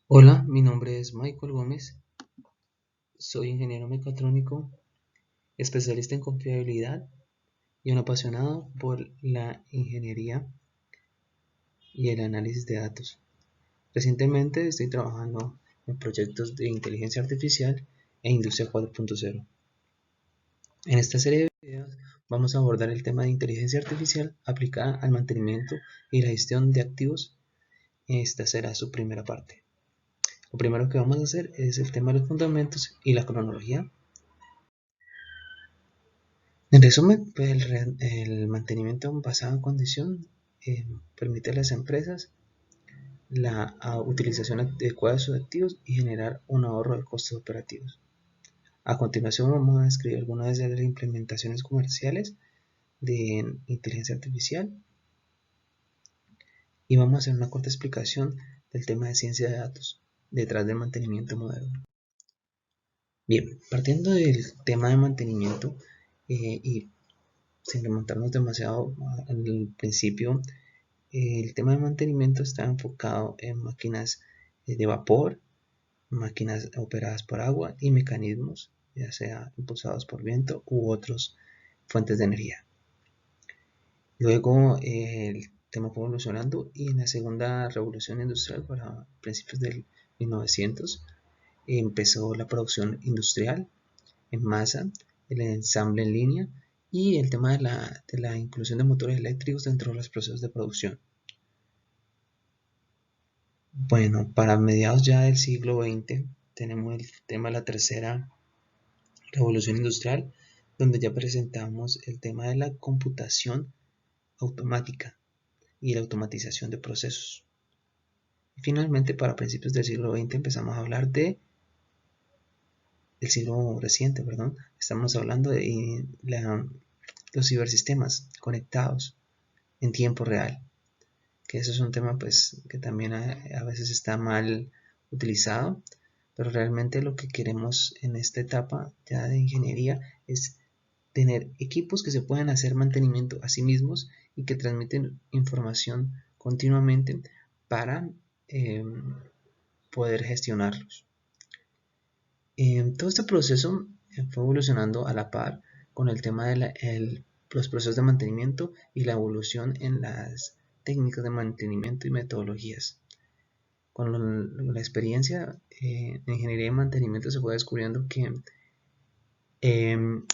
Hola, mi nombre es Michael Gómez, soy ingeniero mecatrónico, especialista en confiabilidad y un apasionado por la ingeniería y el análisis de datos. Recientemente estoy trabajando en proyectos de inteligencia artificial e industria 4.0. En esta serie de videos vamos a abordar el tema de inteligencia artificial aplicada al mantenimiento y la gestión de activos. Esta será su primera parte. Lo primero que vamos a hacer es el tema de los fundamentos y la cronología. En resumen, pues el mantenimiento basado en condición permite a las empresas la utilización adecuada de sus activos y generar un ahorro de costos operativos. A continuación vamos a describir algunas de las implementaciones comerciales de inteligencia artificial y vamos a hacer una corta explicación del tema de ciencia de datos detrás del mantenimiento moderno. Bien, partiendo del tema de mantenimiento y sin remontarnos demasiado en el principio, el tema de mantenimiento está enfocado en máquinas de vapor, máquinas operadas por agua y mecanismos, ya sea impulsados por viento u otras fuentes de energía. Luego el tema fue evolucionando y en la segunda revolución industrial, para principios del 1900, empezó la producción industrial en masa, el ensamble en línea y el tema de la inclusión de motores eléctricos dentro de los procesos de producción. Bueno, para mediados ya del siglo XX tenemos el tema de la tercera revolución industrial, donde ya presentamos el tema de la computación automática y la automatización de procesos. Y finalmente, para principios del siglo XX empezamos a hablar del siglo reciente, perdón. Estamos hablando de los cibersistemas conectados en tiempo real, que eso es un tema pues que también a veces está mal utilizado, pero realmente lo que queremos en esta etapa ya de ingeniería es tener equipos que se puedan hacer mantenimiento a sí mismos y que transmiten información continuamente para poder gestionarlos. Todo este proceso fue evolucionando a la par con el tema de los procesos de mantenimiento y la evolución en las técnicas de mantenimiento y metodologías. Con la experiencia en ingeniería y mantenimiento se fue descubriendo que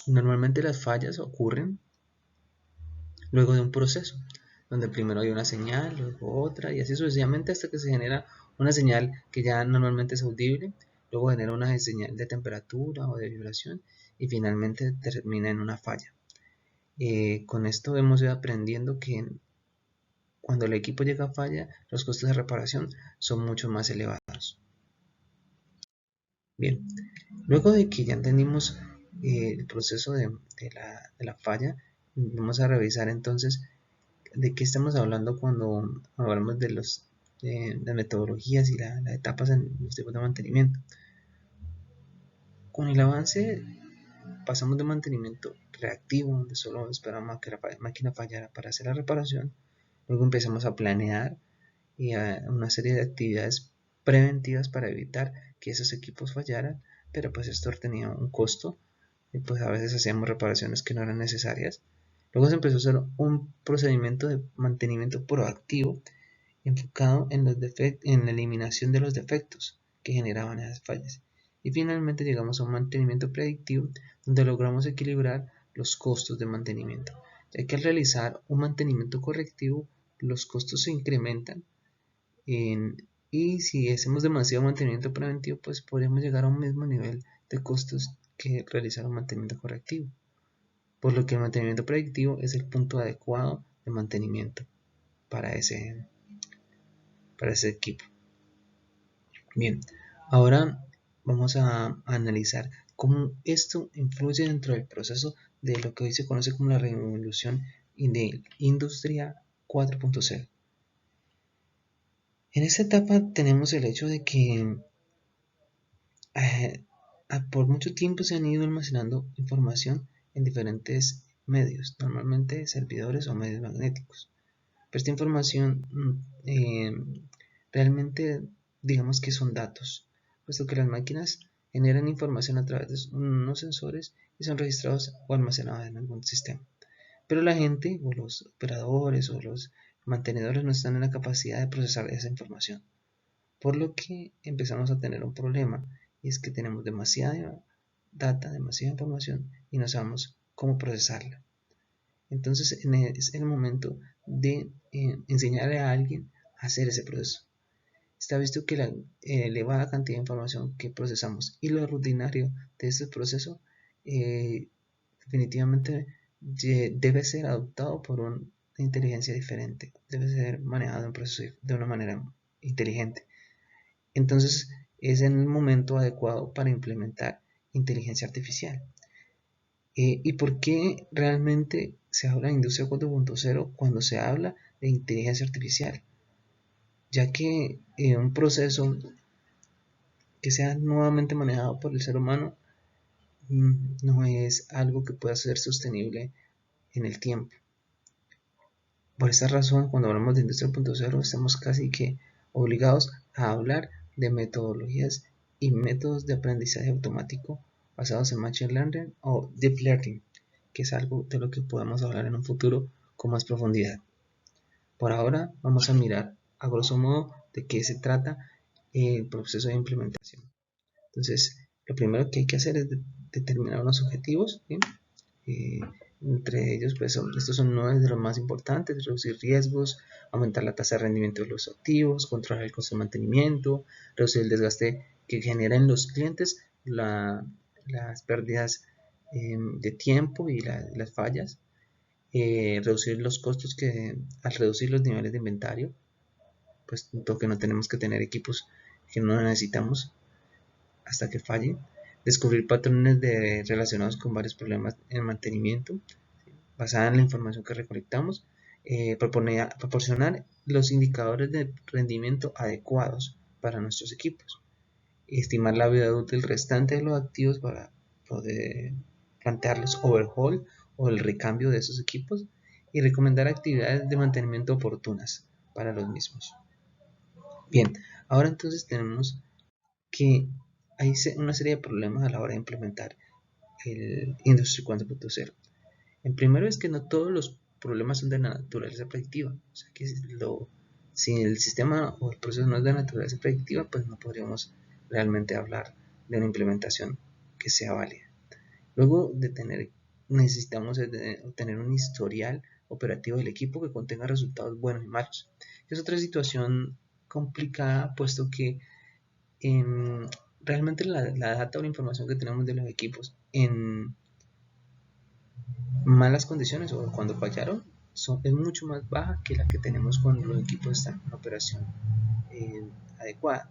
normalmente las fallas ocurren luego de un proceso, donde primero hay una señal, luego otra y así sucesivamente hasta que se genera una señal que ya normalmente es audible, luego genera una señal de temperatura o de vibración y finalmente termina en una falla. Con esto hemos ido aprendiendo que cuando el equipo llega a falla, los costos de reparación son mucho más elevados. Bien, luego de que ya entendimos el proceso de la falla, vamos a revisar entonces de qué estamos hablando cuando hablamos de las metodologías y las etapas en los tipos de mantenimiento. Con el avance pasamos de mantenimiento reactivo, donde solo esperamos a que la máquina fallara para hacer la reparación. Luego empezamos a planear y a una serie de actividades preventivas para evitar que esos equipos fallaran, pero pues esto tenía un costo y pues a veces hacíamos reparaciones que no eran necesarias. Luego se empezó a hacer un procedimiento de mantenimiento proactivo enfocado en la eliminación de los defectos que generaban esas fallas. Y finalmente llegamos a un mantenimiento predictivo donde logramos equilibrar los costos de mantenimiento, ya que al realizar un mantenimiento correctivo los costos se incrementan y si hacemos demasiado mantenimiento preventivo pues podríamos llegar a un mismo nivel de costos que realizar un mantenimiento correctivo, por lo que el mantenimiento predictivo es el punto adecuado de mantenimiento para ese equipo. Bien, ahora vamos a analizar cómo esto influye dentro del proceso de lo que hoy se conoce como la revolución de industria 4.0. En esta etapa tenemos el hecho de que por mucho tiempo se han ido almacenando información en diferentes medios, normalmente servidores o medios magnéticos. Pero esta información realmente digamos que son datos, puesto que las máquinas generan información a través de unos sensores y son registrados o almacenados en algún sistema. Pero la gente o los operadores o los mantenedores no están en la capacidad de procesar esa información. Por lo que empezamos a tener un problema, y es que tenemos demasiada data, demasiada información y no sabemos cómo procesarla. Entonces es el momento de enseñarle a alguien a hacer ese proceso. Está visto que la elevada cantidad de información que procesamos y lo rutinario de este proceso definitivamente debe ser adoptado por una inteligencia diferente, debe ser manejado en proceso de una manera inteligente. Entonces es en el momento adecuado para implementar inteligencia artificial. ¿Y por qué realmente se habla de industria 4.0 cuando se habla de inteligencia artificial? Ya que un proceso que sea nuevamente manejado por el ser humano no es algo que pueda ser sostenible en el tiempo. Por esta razón, cuando hablamos de industria 4.0, estamos casi que obligados a hablar de metodologías y métodos de aprendizaje automático basados en Machine Learning o Deep Learning, que es algo de lo que podemos hablar en un futuro con más profundidad. Por ahora vamos a mirar a grosso modo de qué se trata el proceso de implementación. Entonces, lo primero que hay que hacer es determinar unos objetivos, ¿sí? Entre ellos, pues estos son 9 de los más importantes: reducir riesgos, aumentar la tasa de rendimiento de los activos, controlar el costo de mantenimiento, reducir el desgaste que generan los clientes, las pérdidas de tiempo y las fallas, reducir los costos que al reducir los niveles de inventario, pues que no tenemos que tener equipos que no necesitamos hasta que fallen, descubrir patrones relacionados con varios problemas en mantenimiento, basada en la información que recolectamos, proporcionar los indicadores de rendimiento adecuados para nuestros equipos, estimar la vida útil restante de los activos para poder plantearlos overhaul o el recambio de esos equipos y recomendar actividades de mantenimiento oportunas para los mismos. Bien, ahora entonces tenemos que hay una serie de problemas a la hora de implementar el Industry 4.0. El primero es que no todos los problemas son de naturaleza predictiva. O sea que si el sistema o el proceso no es de naturaleza predictiva, pues no podríamos realmente hablar de una implementación que sea válida. Luego necesitamos obtener un historial operativo del equipo que contenga resultados buenos y malos. Es otra situación complicada, puesto que realmente la data o la información que tenemos de los equipos en malas condiciones o cuando fallaron es mucho más baja que la que tenemos cuando los equipos están en una operación adecuada,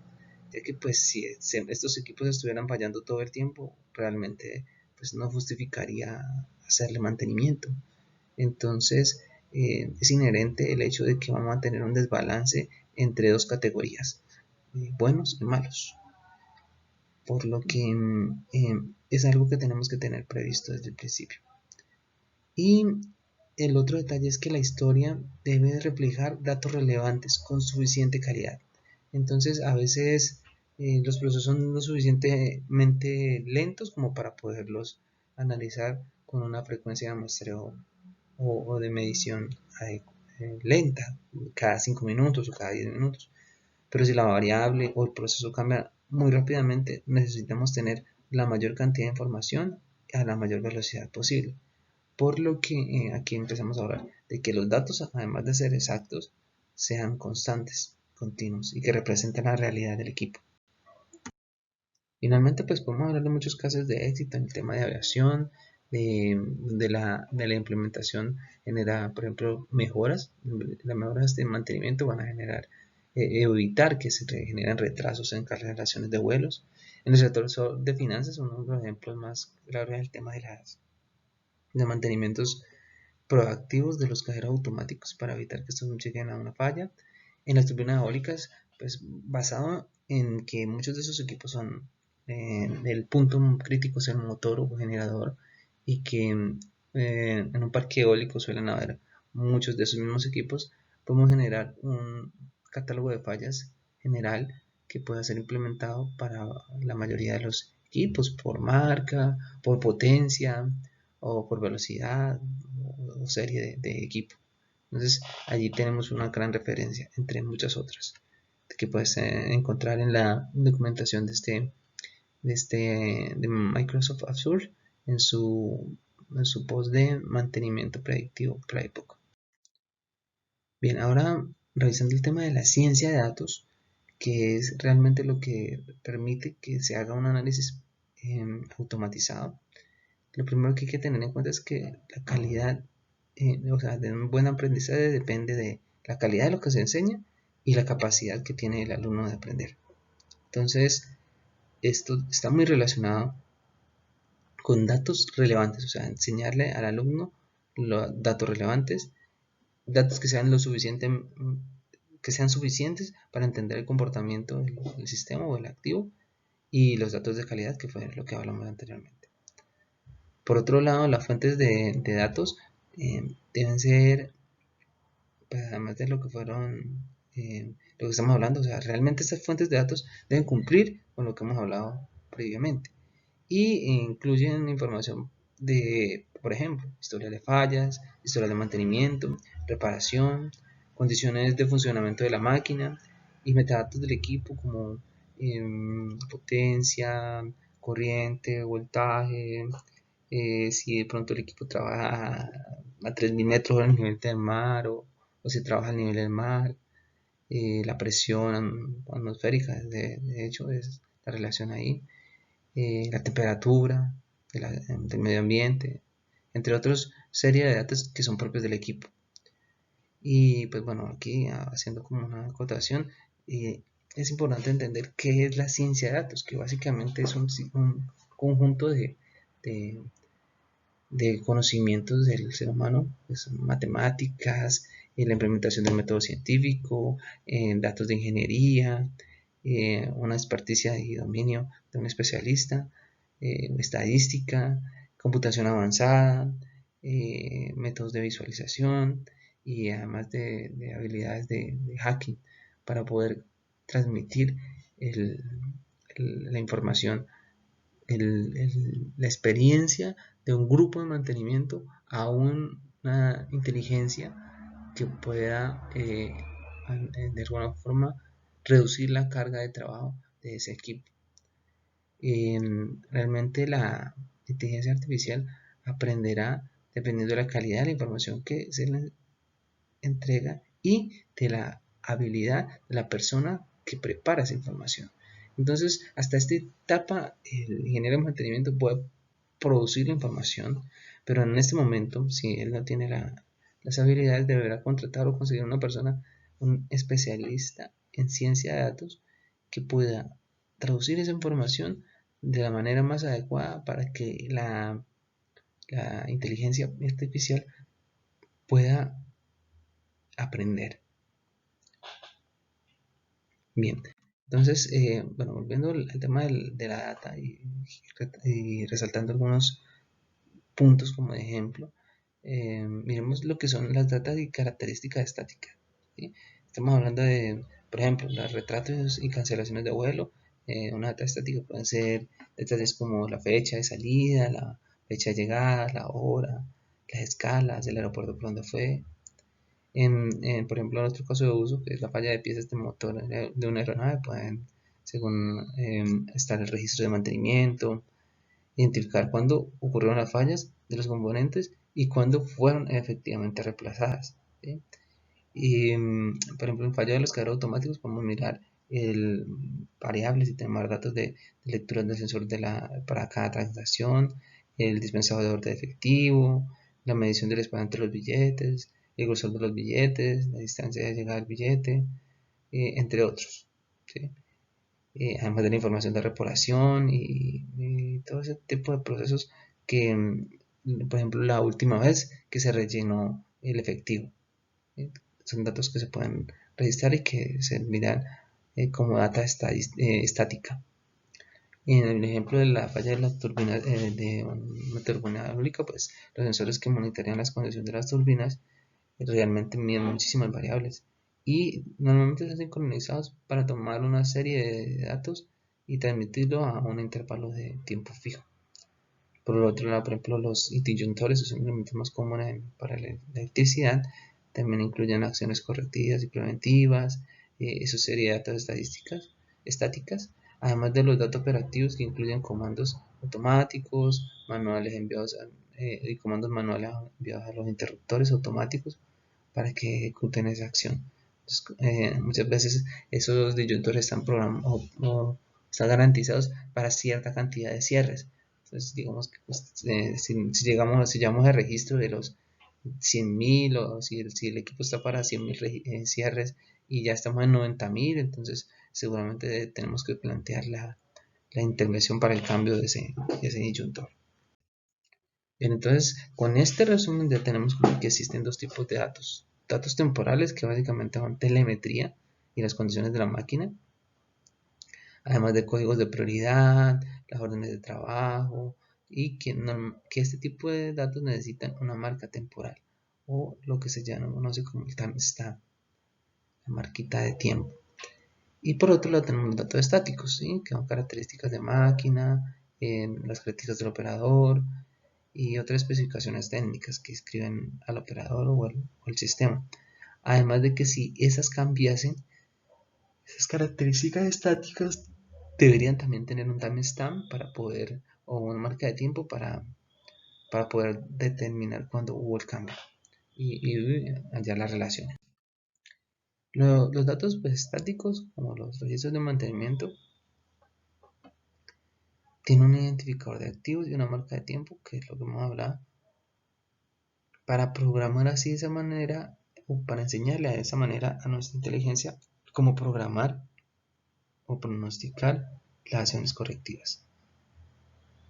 ya que pues si estos equipos estuvieran fallando todo el tiempo, realmente pues no justificaría hacerle mantenimiento. Entonces es inherente el hecho de que vamos a tener un desbalance entre dos categorías, buenos y malos, por lo que es algo que tenemos que tener previsto desde el principio. Y el otro detalle es que la historia debe reflejar datos relevantes con suficiente calidad. Entonces a veces los procesos son lo suficientemente lentos como para poderlos analizar con una frecuencia de muestreo o de medición lenta, cada 5 minutos o cada 10 minutos. Pero si la variable o el proceso cambia muy rápidamente, necesitamos tener la mayor cantidad de información a la mayor velocidad posible. Por lo que aquí empezamos a hablar de que los datos, además de ser exactos, sean constantes, continuos y que representen la realidad del equipo. Finalmente, pues podemos hablar de muchos casos de éxito en el tema de aviación, de la implementación genera, por ejemplo, mejoras. Las mejoras de mantenimiento van a generar, evitar que se generen retrasos en cancelaciones de vuelos. En el sector de finanzas, uno de los ejemplos más claros es el tema de mantenimientos proactivos de los cajeros automáticos para evitar que estos no lleguen a una falla. En las turbinas eólicas, pues basado en que muchos de esos equipos son el punto crítico es el motor o generador, y que en un parque eólico suelen haber muchos de esos mismos equipos, podemos generar un catálogo de fallas general que pueda ser implementado para la mayoría de los equipos, por marca, por potencia o por velocidad o serie de equipo. Entonces allí tenemos una gran referencia entre muchas otras que puedes encontrar en la documentación de Microsoft Azure en su post de mantenimiento predictivo Playbook. Bien, ahora revisando el tema de la ciencia de datos, que es realmente lo que permite que se haga un análisis automatizado. Lo primero que hay que tener en cuenta es que la calidad, o sea, de un buen aprendizaje depende de la calidad de lo que se enseña y la capacidad que tiene el alumno de aprender. Entonces, esto está muy relacionado con datos relevantes, o sea, enseñarle al alumno los datos relevantes, datos que sean que sean suficientes para entender el comportamiento del sistema o del activo, y los datos de calidad, que fue lo que hablamos anteriormente. Por otro lado, las fuentes de datos deben ser, pues, además de lo que fueron, lo que estamos hablando, o sea, realmente estas fuentes de datos deben cumplir con lo que hemos hablado previamente, y incluyen información de, por ejemplo, historia de fallas, historia de mantenimiento, reparación, condiciones de funcionamiento de la máquina y metadatos del equipo como potencia, corriente, voltaje, si de pronto el equipo trabaja a 3000 metros al nivel del mar o si trabaja al nivel del mar, la presión atmosférica, de hecho es la relación ahí, la temperatura del medio ambiente, entre otros serie de datos que son propios del equipo. Y pues bueno, aquí haciendo como una acotación, es importante entender qué es la ciencia de datos, que básicamente es un conjunto de, de conocimientos del ser humano, pues, matemáticas, la implementación del método científico, datos de ingeniería, una experticia y dominio de un especialista, estadística, computación avanzada, métodos de visualización y además de habilidades de hacking para poder transmitir la información, la experiencia de un grupo de mantenimiento a una inteligencia que pueda de alguna forma reducir la carga de trabajo de ese equipo. Realmente la inteligencia artificial aprenderá dependiendo de la calidad de la información que se le entrega y de la habilidad de la persona que prepara esa información. Entonces, hasta esta etapa, el ingeniero de mantenimiento puede producir la información, pero en este momento, si él no tiene las habilidades, deberá contratar o conseguir una persona, un especialista en ciencia de datos, que pueda traducir esa información de la manera más adecuada para que la inteligencia artificial pueda aprender. Bien, entonces, bueno, volviendo al tema de la data y resaltando algunos puntos como de ejemplo, miremos lo que son las datas y características estáticas, ¿sí? Estamos hablando de, por ejemplo, los retratos y cancelaciones de vuelo. Una data estática pueden ser detalles como la fecha de salida, la fecha de llegada, la hora, las escalas, el aeropuerto por donde fue. Por ejemplo, en otro caso de uso, que es la falla de piezas de motor de una aeronave, pueden, según estar el registro de mantenimiento, identificar cuándo ocurrieron las fallas de los componentes y cuándo fueron efectivamente reemplazadas, ¿sí? Y, por ejemplo, en fallo de los cajeros automáticos podemos mirar variables y tomar datos de lectura del sensor para cada transacción, el dispensador de efectivo, la medición del espacio entre los billetes, el grosor de los billetes, la distancia de llegada del billete, entre otros, ¿sí? Además de la información de reparación y todo ese tipo de procesos que, por ejemplo, la última vez que se rellenó el efectivo. Son datos que se pueden registrar y que se miran como data estática. En el ejemplo de la falla de las turbinas de una turbina eólica, pues los sensores que monitorean las condiciones de las turbinas realmente miden muchísimas variables y normalmente están sincronizados para tomar una serie de datos y transmitirlo a un intervalo de tiempo fijo. Por el otro lado, por ejemplo, los disyuntores, que son los elementos más comunes para la electricidad, también incluyen acciones correctivas y preventivas, eso sería datos estáticas, además de los datos operativos que incluyen comandos automáticos, manuales enviados y comandos manuales enviados a los interruptores automáticos para que ejecuten esa acción. Entonces, muchas veces esos disyuntores están programados o están garantizados para cierta cantidad de cierres. Entonces, digamos que pues, si llegamos al registro de los 100.000 o si el equipo está para 100.000 cierres y ya estamos en 90.000, entonces seguramente tenemos que plantear la intervención para el cambio de ese disyuntor. Bien, entonces con este resumen ya tenemos que existen dos tipos de datos. Datos temporales, que básicamente son telemetría y las condiciones de la máquina, además de códigos de prioridad, las órdenes de trabajo, y que este tipo de datos necesitan una marca temporal o lo que se llama, no sé cómo el timestamp, la marquita de tiempo. Y por otro lado tenemos los datos estáticos, ¿sí? Que son características de máquina, las características del operador y otras especificaciones técnicas que escriben al operador o el sistema. Además de que si esas cambiasen, esas características estáticas deberían también tener un timestamp para poder, o una marca de tiempo para poder determinar cuándo hubo el cambio y hallar las relaciones. Los datos pues, estáticos, como los registros de mantenimiento, tienen un identificador de activos y una marca de tiempo, que es lo que hemos hablado, para programar así de esa manera, o para enseñarle de esa manera a nuestra inteligencia cómo programar o pronosticar las acciones correctivas.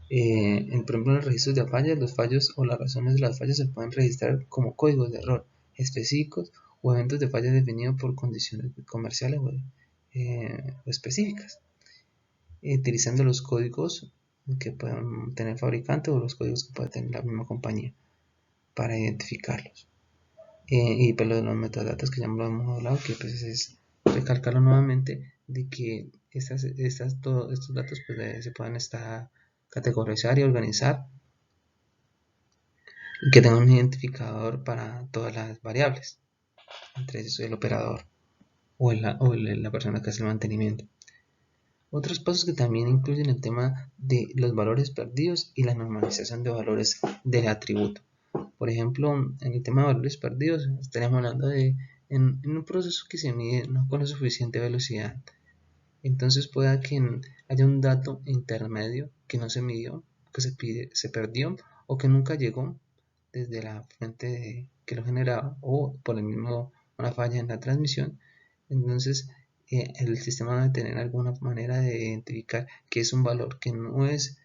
Por ejemplo, en los registros de fallas, los fallos o las razones de las fallas se pueden registrar como códigos de error específicos o eventos de fallas definidos por condiciones comerciales o específicas, utilizando los códigos que pueden tener el fabricante o los códigos que puede tener la misma compañía para identificarlos. Y pues los metadatos que ya lo hemos hablado, que pues es recalcarlo nuevamente de que todos estos datos pues, se pueden categorizar y organizar y que tengan un identificador para todas las variables, entre ellos el operador o la persona que hace el mantenimiento. Otros pasos que también incluyen el tema de los valores perdidos y la normalización de valores del atributo. Por ejemplo, en el tema de valores perdidos, estaríamos hablando de en un proceso que se mide no con suficiente velocidad. Entonces pueda que haya un dato intermedio que no se midió, que se perdió o que nunca llegó desde la fuente que lo generaba o por el mismo una falla en la transmisión. Entonces el sistema debe tener alguna manera de identificar que es un valor que no es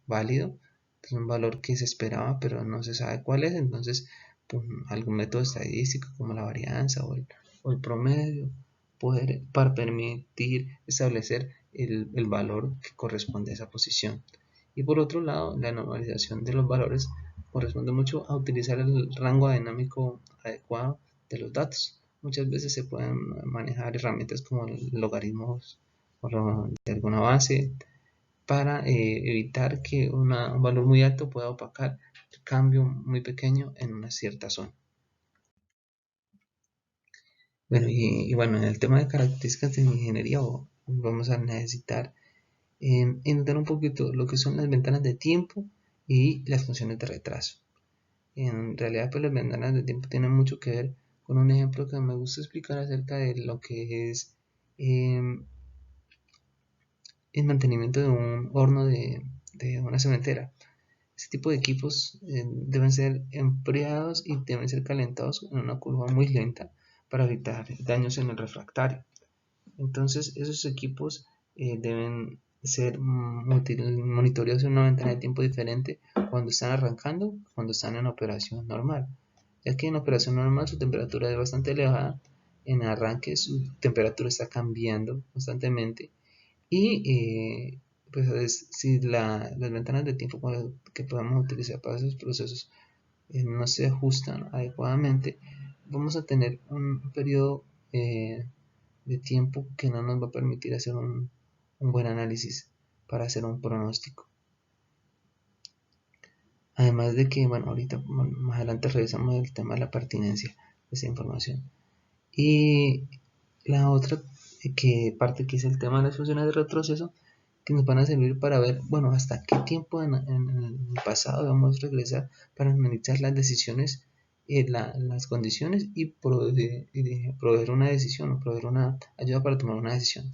válido, es un valor que se esperaba pero no se sabe cuál es. Entonces pues, algún método estadístico como la varianza o el promedio para permitir establecer el valor que corresponde a esa posición. Y por otro lado, la normalización de los valores corresponde mucho a utilizar el rango dinámico adecuado de los datos. Muchas veces se pueden manejar herramientas como logaritmos de alguna base para evitar que un valor muy alto pueda opacar el cambio muy pequeño en una cierta zona. Bueno, bueno, en el tema de características de ingeniería vamos a necesitar entender un poquito lo que son las ventanas de tiempo y las funciones de retraso. En realidad, pues las ventanas de tiempo tienen mucho que ver con un ejemplo que me gusta explicar acerca de lo que es el mantenimiento de un horno de una cementera. Este tipo de equipos deben ser enfriados y deben ser calentados en una curva muy lenta para evitar daños en el refractario. Entonces esos equipos deben ser monitoreados en una ventana de tiempo diferente cuando están arrancando, cuando están en operación normal, ya que en operación normal su temperatura es bastante elevada, en arranque su temperatura está cambiando constantemente y pues si las ventanas de tiempo que podamos utilizar para esos procesos no se ajustan adecuadamente, vamos a tener un periodo de tiempo que no nos va a permitir hacer un buen análisis para hacer un pronóstico. Además de que, bueno, ahorita más adelante revisamos el tema de la pertinencia de esa información. Y la otra parte que es el tema de las funciones de retroceso, que nos van a servir para ver, bueno, hasta qué tiempo en el pasado vamos a regresar para analizar las decisiones, las condiciones y proveer una decisión o proveer una ayuda para tomar una decisión.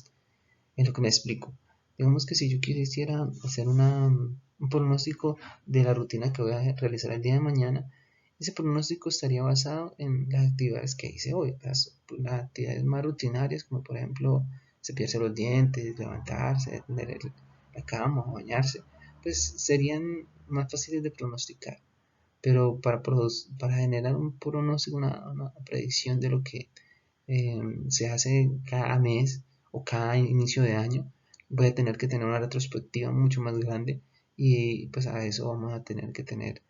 Es lo que me explico. Digamos que si yo quisiera hacer un pronóstico de la rutina que voy a realizar el día de mañana, ese pronóstico estaría basado en las actividades que hice hoy, las actividades más rutinarias, como por ejemplo cepillarse los dientes, levantarse, tender la cama o bañarse, pues serían más fáciles de pronosticar. Pero para generar un pronóstico, una predicción de lo que se hace cada mes o cada inicio de año, voy a tener que tener una retrospectiva mucho más grande y pues a eso vamos a tener que tener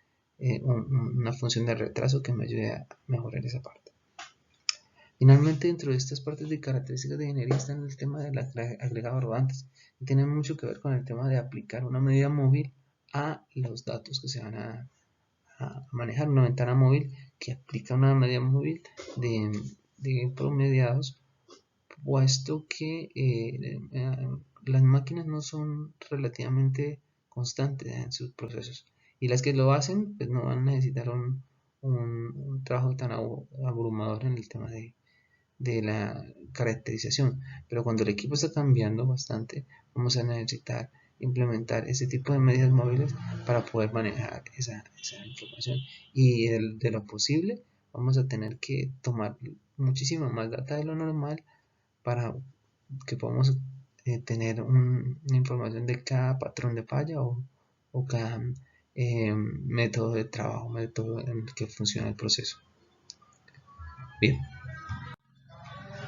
una función de retraso que me ayude a mejorar esa parte. Finalmente, dentro de estas partes de características de ingeniería está el tema del agregado rodantes, y tiene mucho que ver con el tema de aplicar una medida móvil a los datos que se van a manejar. Una ventana móvil que aplica una medida móvil de promediados, puesto que las máquinas no son relativamente constantes en sus procesos, y las que lo hacen pues no van a necesitar un trabajo tan abrumador en el tema de la caracterización. Pero cuando el equipo está cambiando bastante, vamos a necesitar implementar ese tipo de medidas móviles para poder manejar esa información, y de lo posible vamos a tener que tomar muchísima más data de lo normal para que podamos tener una información de cada patrón de falla o cada método de trabajo, método en el que funciona el proceso. Bien,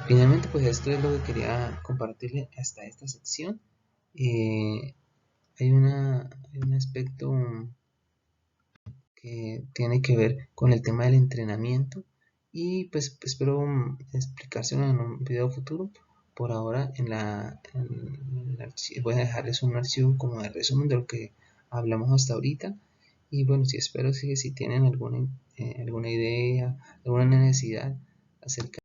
finalmente pues esto es lo que quería compartirle hasta esta sección. Hay un aspecto que tiene que ver con el tema del entrenamiento, y pues espero explicárselo en un video futuro. Por ahora voy a dejarles un archivo como de resumen de lo que hablamos hasta ahorita, y bueno, espero si tienen alguna idea, alguna necesidad acerca